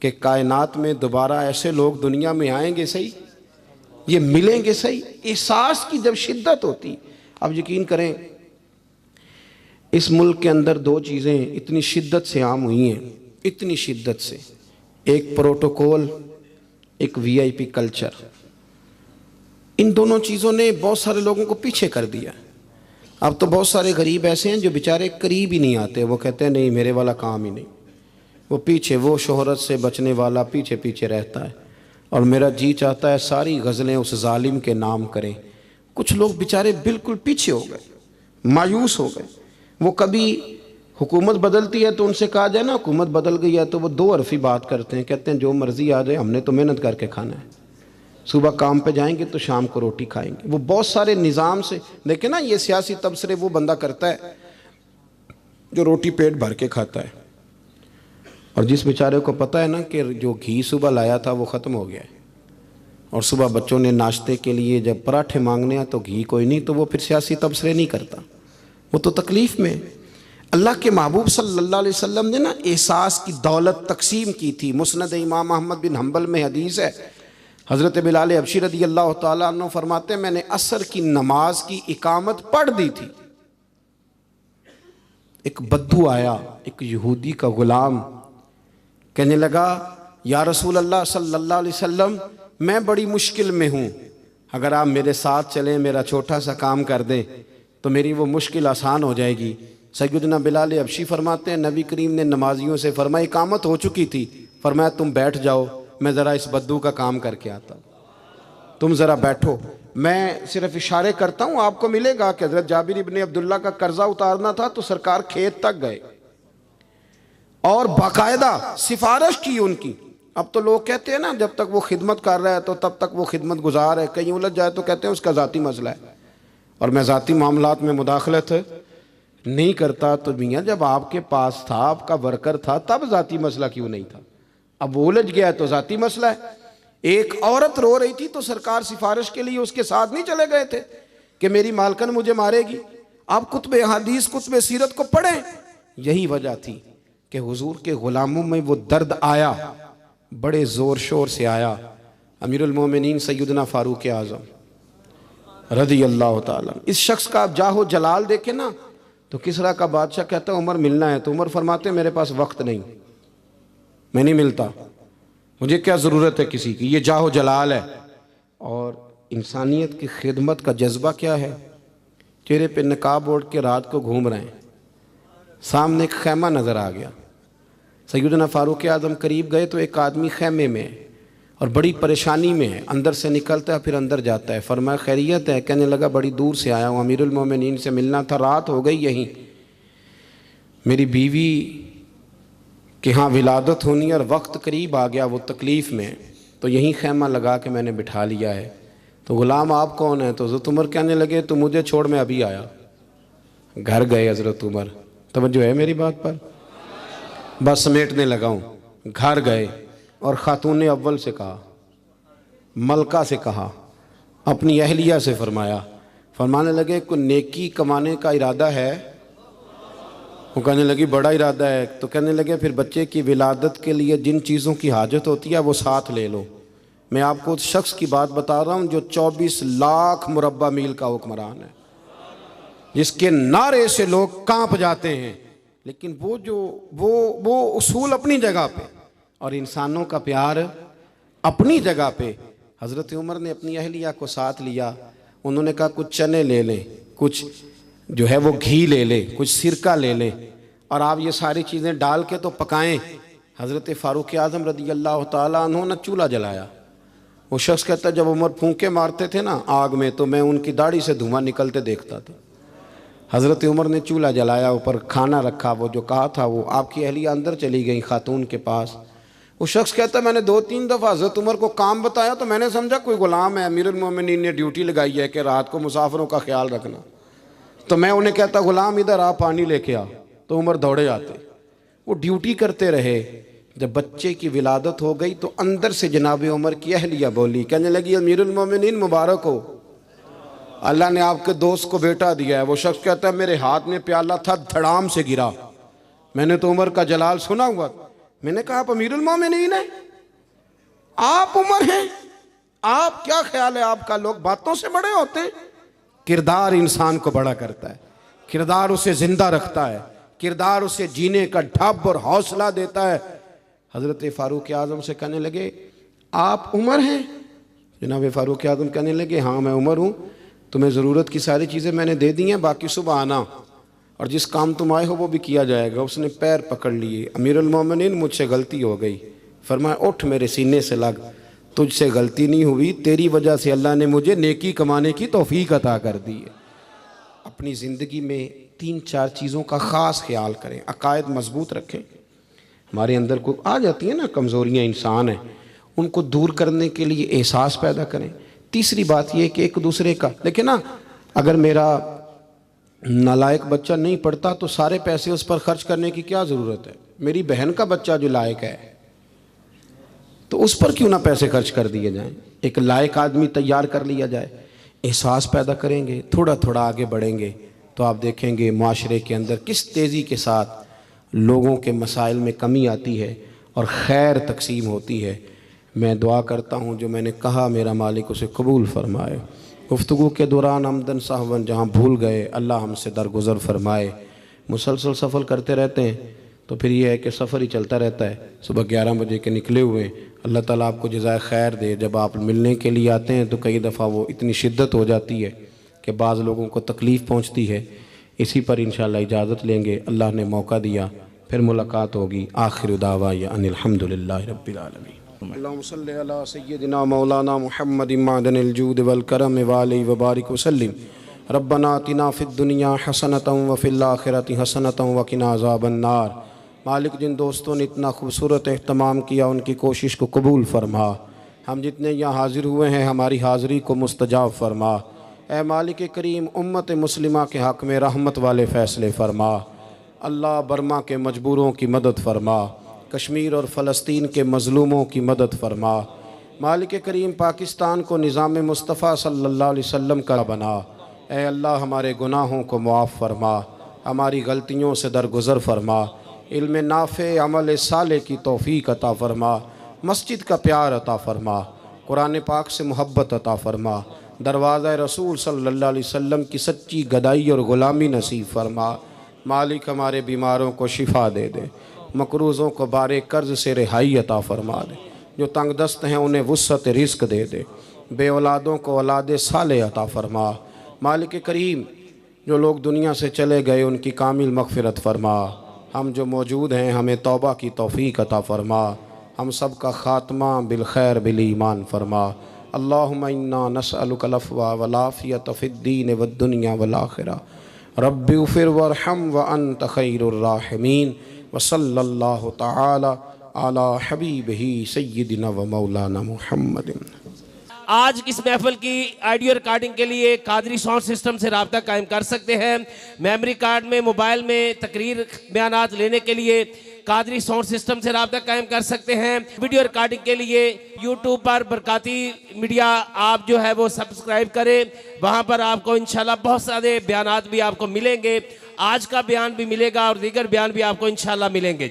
کہ کائنات میں دوبارہ ایسے لوگ دنیا میں آئیں گے صحیح، یہ ملیں گے صحیح۔ احساس کی جب شدت ہوتی، اب یقین کریں اس ملک کے اندر 2 چیزیں اتنی شدت سے عام ہوئی ہیں، اتنی شدت سے، ایک پروٹوکول، ایک وی آئی پی کلچر۔ ان دونوں چیزوں نے بہت سارے لوگوں کو پیچھے کر دیا۔ اب تو بہت سارے غریب ایسے ہیں جو بیچارے قریب ہی نہیں آتے، وہ کہتے ہیں نہیں میرے والا کام ہی نہیں، وہ پیچھے، وہ شہرت سے بچنے والا پیچھے پیچھے رہتا ہے، اور میرا جی چاہتا ہے ساری غزلیں اس ظالم کے نام کریں۔ کچھ لوگ بیچارے بالکل پیچھے ہو گئے، مایوس ہو گئے۔ وہ کبھی حکومت بدلتی ہے تو ان سے کہا جائے نا حکومت بدل گئی ہے، تو وہ 2 حرفی بات کرتے ہیں، کہتے ہیں جو مرضی آ جائے ہم نے تو محنت کر کے کھانا ہے، صبح کام پہ جائیں گے تو شام کو روٹی کھائیں گے۔ وہ بہت سارے نظام سے دیکھیں نا، یہ سیاسی تبصرے وہ بندہ کرتا ہے جو روٹی پیٹ بھر کے کھاتا ہے، اور جس بیچارے کو پتہ ہے نا کہ جو گھی صبح لایا تھا وہ ختم ہو گیا ہے، اور صبح بچوں نے ناشتے کے لیے جب پراٹھے مانگنے ہیں تو گھی کوئی نہیں، تو وہ پھر سیاسی تبصرے نہیں کرتا، وہ تو تکلیف میں۔ اللہ کے محبوب صلی اللہ علیہ وسلم نے نا احساس کی دولت تقسیم کی تھی۔ مسند امام احمد بن حنبل میں حدیث ہے، حضرت بلال حبشی رضی اللہ تعالیٰ عنہ فرماتے ہیں میں نے عصر کی نماز کی اقامت پڑھ دی تھی، ایک بدو آیا، ایک یہودی کا غلام، کہنے لگا یا رسول اللہ صلی اللہ علیہ وسلم میں بڑی مشکل میں ہوں، اگر آپ میرے ساتھ چلیں میرا چھوٹا سا کام کر دیں تو میری وہ مشکل آسان ہو جائے گی۔ سیدنا بلال حبشی فرماتے ہیں نبی کریم نے نمازیوں سے فرمایا اقامت ہو چکی تھی، فرمایا تم بیٹھ جاؤ میں ذرا اس بدو کا کام کر کے آتا ہوں، تم ذرا بیٹھو، میں صرف اشارے کرتا ہوں، آپ کو ملے گا کہ حضرت جابر ابن عبداللہ کا قرضہ اتارنا تھا تو سرکار کھیت تک گئے اور باقاعدہ سفارش کی ان کی۔ اب تو لوگ کہتے ہیں نا جب تک وہ خدمت کر رہا ہے تو تب تک وہ خدمت گزار ہے، کہیں الجھ جائے تو کہتے ہیں اس کا ذاتی مسئلہ ہے، اور میں ذاتی معاملات میں مداخلت نہیں کرتا۔ تو میاں جب آپ کے پاس تھا، آپ کا ورکر تھا، تب ذاتی مسئلہ کیوں نہیں تھا؟ اب وہ الجھ گیا ہے تو ذاتی مسئلہ ہے۔ ایک عورت رو رہی تھی تو سرکار سفارش کے لیے اس کے ساتھ نہیں چلے گئے تھے کہ میری مالکن مجھے مارے گی؟ آپ کتب حدیث کتب سیرت کو پڑھیں، یہی وجہ تھی کہ حضور کے غلاموں میں وہ درد آیا، بڑے زور شور سے آیا۔ امیر المومنین سیدنا فاروق اعظم رضی اللہ تعالیٰ، اس شخص کا آپ جاہ و جلال دیکھیں نا تو کسرا کا بادشاہ کہتا ہے عمر ملنا ہے، تو عمر فرماتے ہیں میرے پاس وقت نہیں، میں نہیں ملتا۔ مجھے کیا ضرورت ہے کسی کی، یہ جاہ و جلال ہے۔ اور انسانیت کی خدمت کا جذبہ کیا ہے؟ چہرے پہ نقاب اوڑھ کے رات کو گھوم رہے ہیں، سامنے ایک خیمہ نظر آ گیا، سیدنا فاروق اعظم قریب گئے تو ایک آدمی خیمے میں ہے اور بڑی پریشانی میں ہے، اندر سے نکلتا ہے پھر اندر جاتا ہے۔ فرمایا خیریت ہے؟ کہنے لگا بڑی دور سے آیا ہوں، امیر المومنین سے ملنا تھا، رات ہو گئی یہیں، میری بیوی کہ ہاں ولادت ہونی اور وقت قریب آ گیا، وہ تکلیف میں، تو یہیں خیمہ لگا کے میں نے بٹھا لیا ہے۔ تو غلام آپ کون ہیں؟ تو حضرت عمر کہنے لگے تو مجھے چھوڑ میں ابھی آیا۔ گھر گئے حضرت عمر، توجہ ہے میری بات پر؟ بس سمیٹنے لگا ہوں۔ گھر گئے اور خاتون اول سے کہا، ملکہ سے کہا، اپنی اہلیہ سے فرمانے لگے کوئی نیکی کمانے کا ارادہ ہے؟ وہ کہنے لگی بڑا ارادہ ہے۔ تو کہنے لگے پھر بچے کی ولادت کے لیے جن چیزوں کی حاجت ہوتی ہے وہ ساتھ لے لو۔ میں آپ کو اس شخص کی بات بتا رہا ہوں جو 24 لاکھ مربع میل کا حکمران ہے، جس کے نعرے سے لوگ کانپ جاتے ہیں، لیکن وہ اصول اپنی جگہ پہ اور انسانوں کا پیار اپنی جگہ پہ۔ حضرت عمر نے اپنی اہلیہ کو ساتھ لیا، انہوں نے کہا کچھ چنے لے لیں، کچھ جو ہے وہ گھی لے لیں، کچھ سرکہ لے لیں، اور آپ یہ ساری چیزیں ڈال کے تو پکائیں۔ حضرت فاروق اعظم رضی اللہ تعالیٰ عنہ نے چولہا جلایا۔ وہ شخص کہتا ہے جب عمر پھونکے مارتے تھے نا آگ میں تو میں ان کی داڑھی سے دھواں نکلتے دیکھتا تھا۔ حضرت عمر نے چولہا جلایا، اوپر کھانا رکھا، وہ جو کہا تھا وہ آپ کی اہلیہ اندر چلی گئی خاتون کے پاس۔ وہ شخص کہتا ہے میں نے 2-3 دفعہ حضرت عمر کو کام بتایا تو میں نے سمجھا کوئی غلام ہے، امیر المومنین نے ڈیوٹی لگائی ہے کہ رات کو مسافروں کا خیال رکھنا، تو میں انہیں کہتا غلام ادھر آ پانی لے کے آ، تو عمر دوڑے آتے، وہ ڈیوٹی کرتے رہے۔ جب بچے کی ولادت ہو گئی تو اندر سے جناب عمر کی اہلیہ بولی، کہنے لگی امیر المومنین مبارک ہو، اللہ نے آپ کے دوست کو بیٹا دیا ہے۔ وہ شخص کہتا ہے میرے ہاتھ میں پیالہ تھا، دھڑام سے گرا، میں نے تو عمر کا جلال سنا ہوا، میں نے کہا آپ امیر المومنین ہیں، آپ عمر ہیں، آپ کیا خیال ہے آپ کا؟ لوگ باتوں سے بڑے ہوتے ہیں، کردار انسان کو بڑا کرتا ہے، کردار اسے زندہ رکھتا ہے، کردار اسے جینے کا ڈھب اور حوصلہ دیتا ہے۔ حضرت فاروق اعظم سے کہنے لگے آپ عمر ہیں؟ جناب فاروق اعظم کہنے لگے ہاں میں عمر ہوں، تمہیں ضرورت کی ساری چیزیں میں نے دے دی ہیں، باقی صبح آنا اور جس کام تم آئے ہو وہ بھی کیا جائے گا۔ اس نے پیر پکڑ لیے، امیر المومنین مجھ سے غلطی ہو گئی۔ فرمایا اٹھ میرے سینے سے لگ، تجھ سے غلطی نہیں ہوئی، تیری وجہ سے اللہ نے مجھے نیکی کمانے کی توفیق عطا کر دی ہے۔ اپنی زندگی میں 3-4 چیزوں کا خاص خیال کریں، عقائد مضبوط رکھیں۔ ہمارے اندر کو آ جاتی ہیں نا کمزوریاں، انسان ہیں، ان کو دور کرنے کے لیے احساس پیدا کریں۔ تیسری بات یہ کہ ایک دوسرے کا دیکھیں نا، اگر میرا نالائق بچہ نہیں پڑھتا تو سارے پیسے اس پر خرچ کرنے کی کیا ضرورت ہے؟ میری بہن کا بچہ جو لائق ہے تو اس پر کیوں نہ پیسے خرچ کر دیے جائیں، ایک لائق آدمی تیار کر لیا جائے۔ احساس پیدا کریں گے، تھوڑا تھوڑا آگے بڑھیں گے تو آپ دیکھیں گے معاشرے کے اندر کس تیزی کے ساتھ لوگوں کے مسائل میں کمی آتی ہے اور خیر تقسیم ہوتی ہے۔ میں دعا کرتا ہوں جو میں نے کہا میرا مالک اسے قبول فرمائے۔ گفتگو کے دوران عمدن سہون جہاں بھول گئے اللہ ہم سے درگزر فرمائے۔ مسلسل سفر کرتے رہتے ہیں تو پھر یہ ہے کہ سفر ہی چلتا رہتا ہے، صبح 11 بجے کے نکلے ہوئے، اللہ تعالیٰ آپ کو جزائے خیر دے۔ جب آپ ملنے کے لیے آتے ہیں تو کئی دفعہ وہ اتنی شدت ہو جاتی ہے کہ بعض لوگوں کو تکلیف پہنچتی ہے۔ اسی پر انشاءاللہ اجازت لیں گے، اللہ نے موقع دیا، پھر ملاقات ہوگی۔ آخر دعوانا ان الحمدللہ رب العالمین۔ اللہم صلی علی سیدنا مولانا محمد معدن الجود والکرم وآلہ وبارک وسلم۔ ربنا آتنا فی الدنیا حسنۃ وفی الآخرۃ حسنۃ وقنا عذاب النار۔ مالک جن دوستوں نے اتنا خوبصورت اہتمام کیا ان کی کوشش کو قبول فرما۔ ہم جتنے یہاں حاضر ہوئے ہیں ہماری حاضری کو مستجاب فرما۔ اے مالک کریم امت مسلمہ کے حق میں رحمت والے فیصلے فرما۔ اللہ برما کے مجبوروں کی مدد فرما، کشمیر اور فلسطین کے مظلوموں کی مدد فرما۔ مالک کریم پاکستان کو نظام مصطفیٰ صلی اللہ علیہ وسلم کا بنا۔ اے اللہ ہمارے گناہوں کو معاف فرما، ہماری غلطیوں سے درگزر فرما، علم نافع عمل صالح کی توفیق عطا فرما، مسجد کا پیار عطا فرما، قرآن پاک سے محبت عطا فرما، دروازہ رسول صلی اللہ علیہ وسلم کی سچی گدائی اور غلامی نصیب فرما۔ مالک ہمارے بیماروں کو شفا دے دے، مقروضوں کو بارے قرض سے رہائی عطا فرما دے، جو تنگ دست ہیں انہیں وسعت رزق دے دے، بے اولادوں کو اولاد صالح عطا فرما۔ مالک کریم، جو لوگ دنیا سے چلے گئے ان کی کامل مغفرت فرما۔ ہم جو موجود ہیں ہمیں توبہ کی توفیق عطا فرما، ہم سب کا خاتمہ بالخیر بالایمان فرما۔ اللہم انا نسألک العفو والعافیۃ فی الدین والدنیا والآخرہ، رب اغفر وارحم وانت خیر الراحمین، وصلی اللہ تعالی علی حبیبہ سیدنا و مولانا محمد۔ آج اس محفل کی آڈیو ریکارڈنگ کے لیے قادری ساؤنڈ سسٹم سے رابطہ قائم کر سکتے ہیں۔ میموری کارڈ میں، موبائل میں تقریر بیانات لینے کے لیے قادری ساؤنڈ سسٹم سے رابطہ قائم کر سکتے ہیں۔ ویڈیو ریکارڈنگ کے لیے یوٹیوب پر برکاتی میڈیا آپ جو ہے وہ سبسکرائب کریں، وہاں پر آپ کو انشاءاللہ بہت سارے بیانات بھی آپ کو ملیں گے۔ آج کا بیان بھی ملے گا اور دیگر بیان بھی آپ کو انشاءاللہ ملیں گے۔